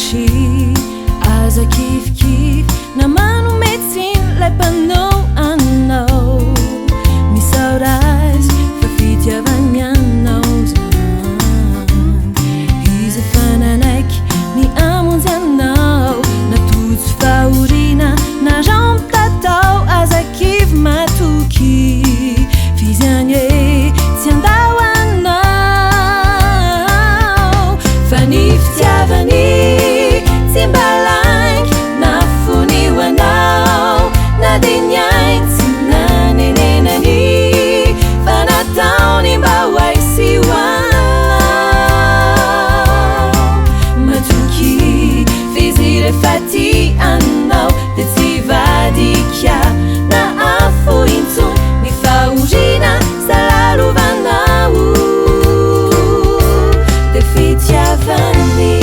Matoky aza kivkiv na manome tsiny lay mpanao anao. Misaorazy fa fitiavany anao zany. Izy efa nanaiky ny amonjy anao, natojo fahoriana na rambo tatao. Aza kivy matoky Fiziany e tsy andao anao. Fa ny fitiavany tsy mba laiky na fonio anao, na dia ny ainy tsy nanenenany, fa nataony mba ho aisy ho anao. Matoky fizy rehefa ty anao dia tsy vadika na afo intsony, ny fahoriana salalovanao dia fitiavany.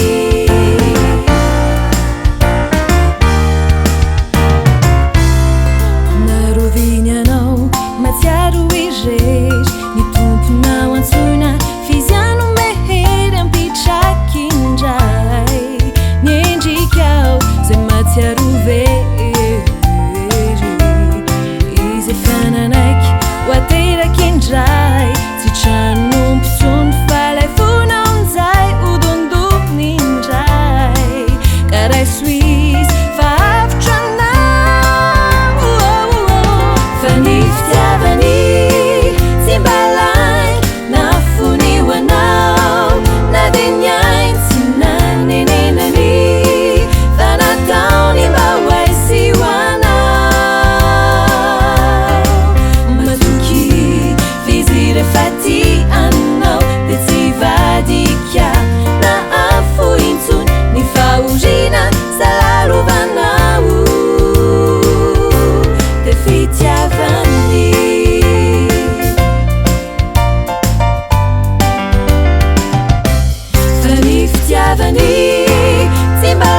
Naroviny anao matsiaro irery, ny tomponao antsoina Fiziany mehery ampitraky indray. Ny endrikao zay matsiaro very, izy efa nanaiky ho ateraky indray. Tsy tranompo tsony fa lay fonaon'izay hodondony indray. Ka raiso izy fa avitra anao. Fa ny fitiavany tsy mba laiky na fonio anao, na dia ny ainy tsy nanenenany, fa nataony mba ho aisy ho anao. Matoky fizy rehefa ty anao dia tsy vadika na afo intsony, ny fahoriana salalovanao dia fitiavany. Fa ny fitiavany tsy mba